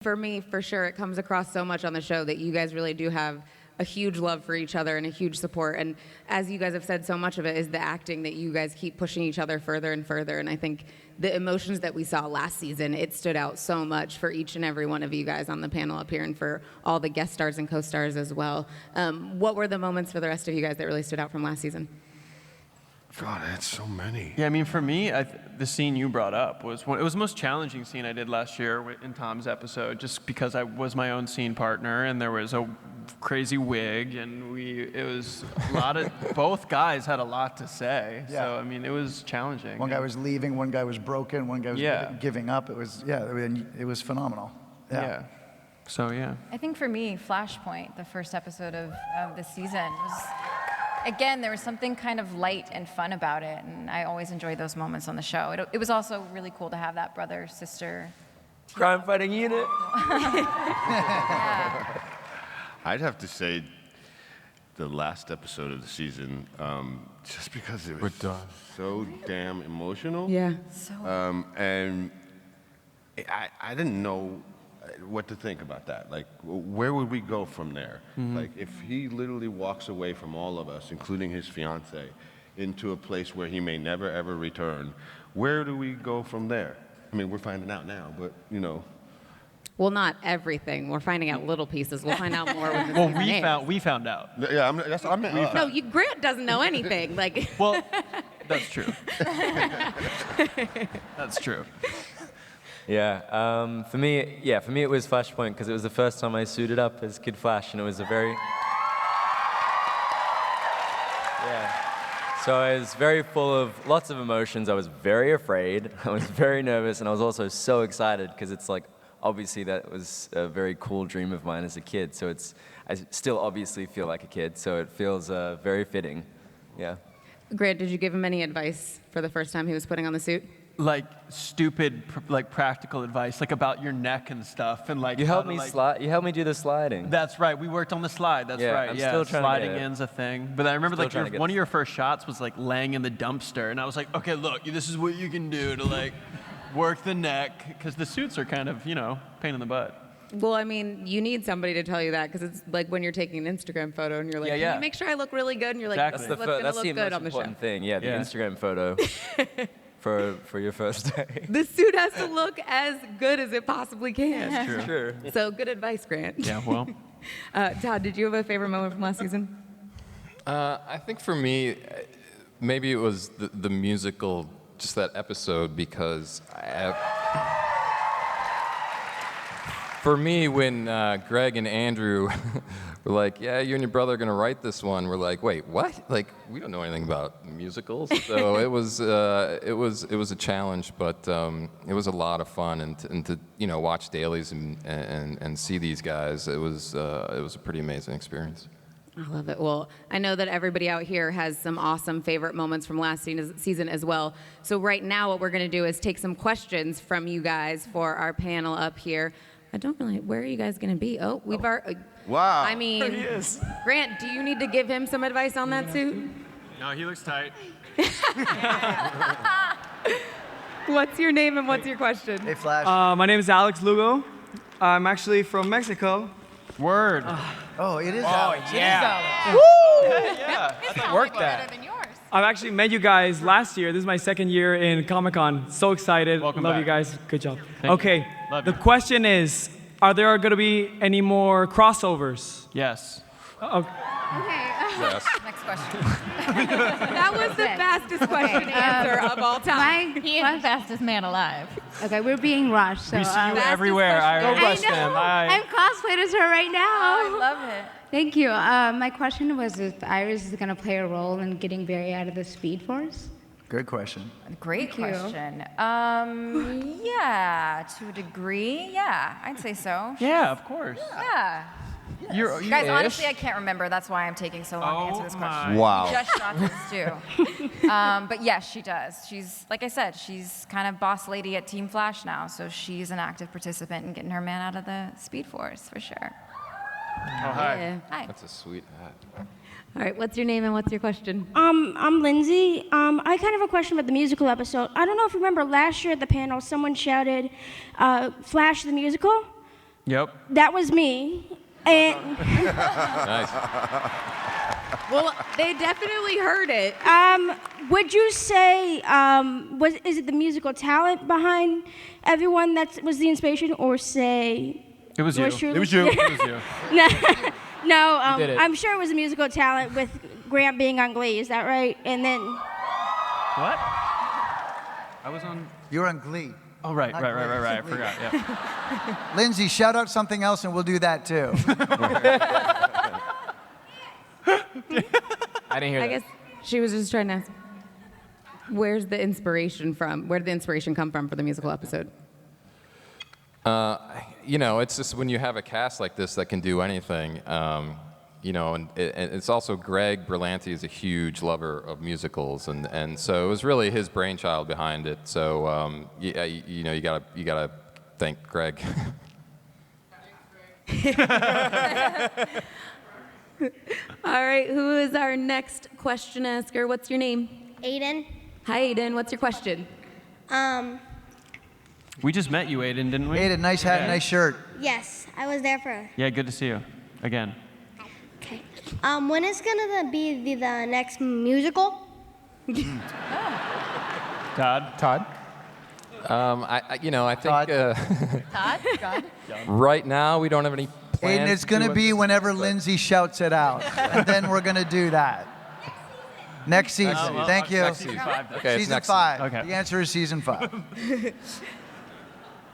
For me, for sure, it comes across so much on the show that you guys really do have a huge love for each other and a huge support. And as you guys have said, so much of it is the acting that you guys keep pushing each other further and further. And I think the emotions that we saw last season, it stood out so much for each and every one of you guys on the panel up here and for all the guest stars and co-stars as well. What were the moments for the rest of you guys that really stood out from last season? God, I had so many. Yeah, I mean, for me, the scene you brought up it was the most challenging scene I did last year in Tom's episode, just because I was my own scene partner, and there was a crazy wig, and it was a lot of, both guys had a lot to say. Yeah. So, I mean, it was challenging. One guy was leaving, one guy was broken, one guy was giving up. It was phenomenal. Yeah. So, yeah. I think for me, Flashpoint, the first episode of the season, was, again, there was something kind of light and fun about it, and I always enjoy those moments on the show. It was also really cool to have that brother-sister crime-fighting unit. Yeah. I'd have to say the last episode of the season, just because it was so damn emotional. Yeah. And I didn't know what to think about that. Like, where would we go from there? Mm-hmm. Like, if he literally walks away from all of us, including his fiance, into a place where he may never, ever return, where do we go from there? I mean, we're finding out now, but, you know. Well, not everything. We're finding out little pieces. We'll find out more when the Well, season airs. we found out. Yeah, I mean, No, Grant doesn't know anything. Like, Well, that's true. That's true. Yeah, for me it was Flashpoint because it was the first time I suited up as Kid Flash, and it was a very... So I was very full of lots of emotions. I was very afraid, I was very nervous, and I was also so excited because it's like, obviously that was a very cool dream of mine as a kid, so I still obviously feel like a kid, so it feels very fitting, yeah. Grant, did you give him any advice for the first time he was putting on the suit? Like stupid, like practical advice, like about your neck and stuff, and like You helped me do the sliding. That's right. We worked on the slide. That's Yeah, right. I'm Yeah, still trying to sliding get it. in's a thing. But I remember Still like trying to get one it. of your first shots was like laying in the dumpster, and I was like, okay, look, this is what you can do to like work the neck, because the suits are kind of, pain in the butt. Well, I mean, you need somebody to tell you that because it's like when you're taking an Instagram photo and you're like, can you make sure I look really good? And you're like, Exactly. this is what's going to That's look the good most on the show. important thing, the Yeah. Instagram photo for your first day. The suit has to look as good as it possibly can. That's true. Sure. So good advice, Grant. Yeah, well. Todd, did you have a favorite moment from last season? I think for me, maybe it was the musical, just that episode, because for me, when Greg and Andrew were like, yeah, you and your brother are going to write this one, we're like, wait, what? Like, we don't know anything about musicals. So it was a challenge, but it was a lot of fun, and to watch dailies and see these guys, it was a pretty amazing experience. I love it. Well, I know that everybody out here has some awesome favorite moments from last season as well. So right now what we're going to do is take some questions from you guys for our panel up here. I don't really, where are you guys going to be? Oh, we've already, wow. I mean, There he is. Grant, do you need to give him some advice on that suit? No, he looks tight. What's your name and what's your question? Hey, Flash. My name is Alex Lugo. I'm actually from Mexico. Word. Oh, it is Alex. yeah. It's worked better that. than yours. I've actually met you guys last year. This is my second year in Comic-Con. So excited. Welcome Love back. you guys. Good job. Thank Okay. you. Love The you. question is, are there going to be any more crossovers? Yes. Okay. Yes. Next question. That was the fastest question to answer of all time. My He is the fastest man alive. okay, we're being rushed. So We see you fastest everywhere. question. I I know. I'm cosplayed as her right now. I love it. Thank you. My question was if Iris is going to play a role in getting Barry out of the Speed Force. Good question. Great Thank you. question. Yeah, to a degree, yeah, I'd say so. Yeah, of course. Yeah. You're Guys, honestly, I can't remember. That's why I'm taking so long to answer this question. Wow. Just shot this too. But yes, she does. She's, like I said, she's kind of boss lady at Team Flash now, so she's an active participant in getting her man out of the Speed Force, for sure. Oh, hi. Yeah. Hi. That's a sweet hat. All right, what's your name and what's your question? I'm Lindsay. I kind of have a question about the musical episode. I don't know if you remember last year at the panel, someone shouted, Flash the musical. Yep. That was me. And Nice. Well, they definitely heard it. would you say is it the musical talent behind everyone that was the inspiration, or say It was you. yours truly? It was you. It was you. No, did it. I'm sure it was a musical talent with Grant being on Glee. Is that right? And then What? I was on. You're on Glee. Oh, right. Not I Glee. forgot. Yeah. Lindsay, shout out something else and we'll do that too. I didn't hear I that. guess she was just trying to ask, where's the inspiration from? Where did the inspiration come from for the musical episode? You know, it's just when you have a cast like this that can do anything, you know, and it's also Greg Berlanti is a huge lover of musicals, and so it was really his brainchild behind it. So, yeah, you know, you gotta thank Greg. All right, who is our next question asker? What's your name? Aiden. Hi, Aiden. What's your question? We just met you, Aiden, didn't we? Aiden, nice hat, nice shirt. Yes, I was there for. Yeah, good to see you again. Okay. When is gonna be the next musical? Todd? I think Todd? right now we don't have any plans. Aiden, it's going to be whenever Lindsay shouts it out, and then we're going to do that. Next season. well, Thank you. next season. Okay, it's Season next 5. Okay. The answer is season 5.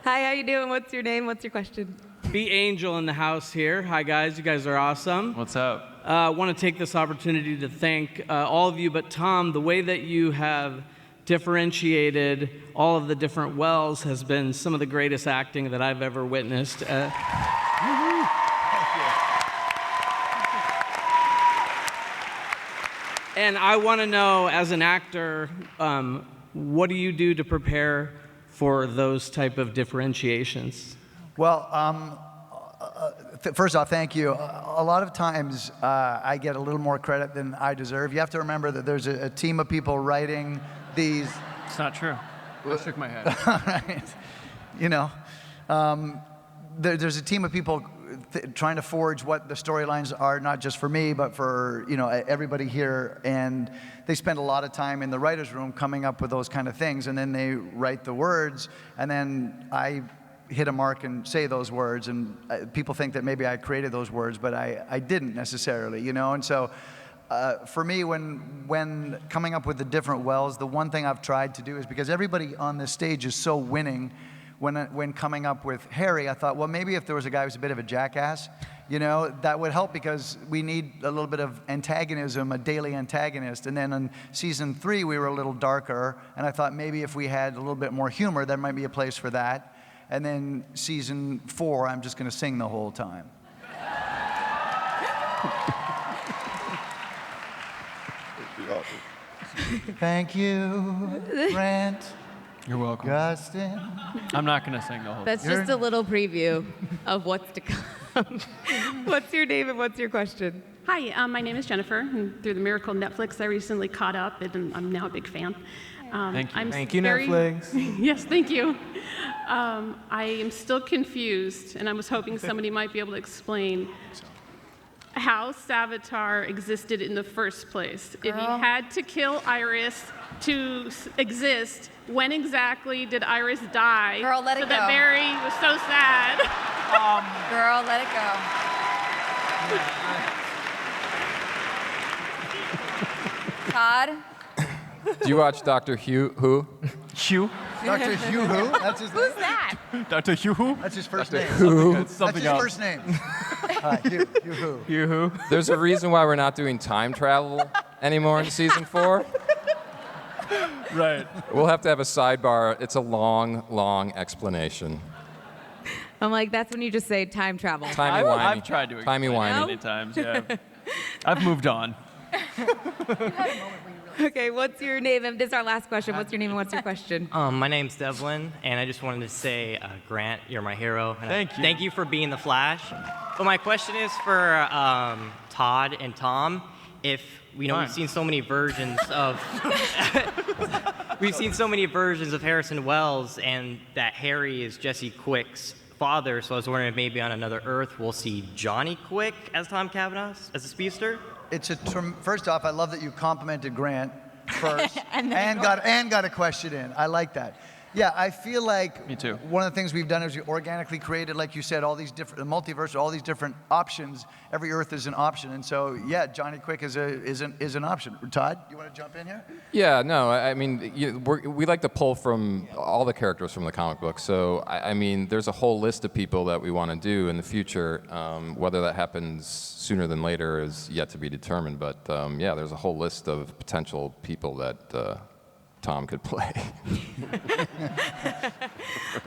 Hi, how you doing? What's your name? What's your question? Be Angel in the house here. Hi, guys. You guys are awesome. What's up? I want to take this opportunity to thank all of you, but Tom, the way that you have differentiated all of the different wells has been some of the greatest acting that I've ever witnessed. And I want to know, as an actor, what do you do to prepare for those type of differentiations? Well, first off, thank you. A lot of times I get a little more credit than I deserve. You have to remember that there's a team of people writing these. It's not true. I shook my head. All right. You know, there's a team of people trying to forge what the storylines are, not just for me, but for, you know, everybody here. And they spend a lot of time in the writer's room coming up with those kind of things. And then they write the words, and then I hit a mark and say those words. And people think that maybe I created those words, but I didn't necessarily, you know. And so for me, when coming up with the different wells, the one thing I've tried to do is, because everybody on this stage is so winning, when coming up with Harry, I thought, well, maybe if there was a guy who's a bit of a jackass, you know, that would help, because we need a little bit of antagonism, a daily antagonist. And then in season 3, we were a little darker, and I thought maybe if we had a little bit more humor, there might be a place for that. And then season 4, I'm just going to sing the whole time. Thank you, Grant. You're welcome. Justin. I'm not going to sing the whole That's just a little preview of what's to come. What's your name and what's your question? Hi, my name is Jennifer, and through the miracle of Netflix, I recently caught up, and I'm now a big fan. Thank you. Thank you, Netflix. Yes, thank you. I am still confused, and I was hoping somebody might be able to explain how Savitar existed in the first place. If he had to kill Iris to exist, when exactly did Iris die? Girl, let it so go. that Barry was so sad. Girl, let it go. Todd? Do you watch Dr. Who? Hugh? Dr. Hugh who? That's his Who's name? that? Dr. Hugh? That's his first name. That's That's his first name. Hugh who? Hugh who? There's a reason why we're not doing time travel anymore in season 4. Right. We'll have to have a sidebar. It's a long, long explanation. I'm like, that's when you just say time travel. Timey-wimey. I've tried to explain it many times, yeah. I've moved on. Okay, what's your name? And this is our last question. What's your name and what's your question? My name's Devlin, and I just wanted to say, Grant, you're my hero. And Thank you. Thank you for being the Flash. But my question is for Todd and Tom. If we've seen so many versions of Harrison Wells, and that Harry is Jesse Quick's father, so I was wondering if maybe on another Earth we'll see Johnny Quick as Tom Cavanaugh, as a speedster. First off, I love that you complimented Grant first And got a question in. I like that. Yeah, I feel like Me too. one of the things we've done is we organically created, like you said, all these different multiverse, all these different options. Every Earth is an option, and so yeah, Johnny Quick is an option. Todd, you want to jump in here? Yeah, no, I mean, we like to pull from all the characters from the comic book. So, I mean, there's a whole list of people that we want to do in the future. Whether that happens sooner than later is yet to be determined. But yeah, there's a whole list of potential people that Tom could play.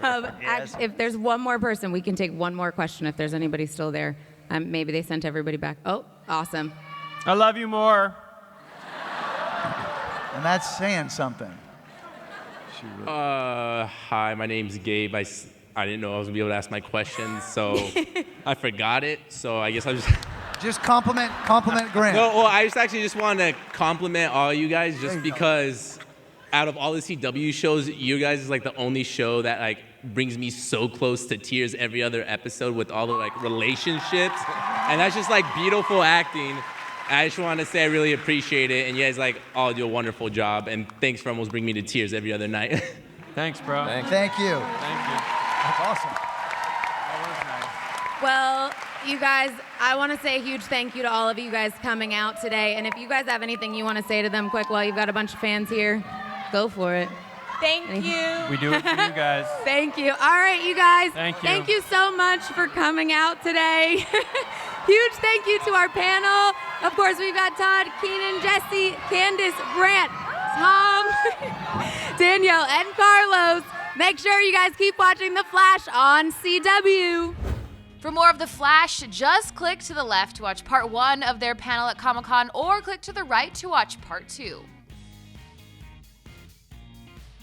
If there's one more person, we can take one more question if there's anybody still there. Maybe they sent everybody back. Oh, awesome. I love you more. And that's saying something. Hi, my name's Gabe. I didn't know I was gonna be able to ask my questions, so I forgot it. So I guess I just compliment Grant. No, well, I just wanted to compliment all you guys, just because out of all the CW shows, you guys is like the only show that like brings me so close to tears every other episode with all the like relationships, and that's just like beautiful acting. I just want to say I really appreciate it, and you guys like all do a wonderful job, and thanks for almost bringing me to tears every other night. Thanks, bro. Thank you. Thank you. That's awesome. Well, you guys, I want to say a huge thank you to all of you guys coming out today. And if you guys have anything you want to say to them quick while you've got a bunch of fans here, go for it. Thank you. We do it for you guys. Thank you. All right, you guys. Thank you. Thank you so much for coming out today. Huge thank you to our panel. Of course, we've got Todd, Keenan, Jesse, Candace, Grant, Tom, Danielle, and Carlos. Make sure you guys keep watching The Flash on CW. For more of The Flash, just click to the left to watch part 1 of their panel at Comic-Con or click to the right to watch part 2.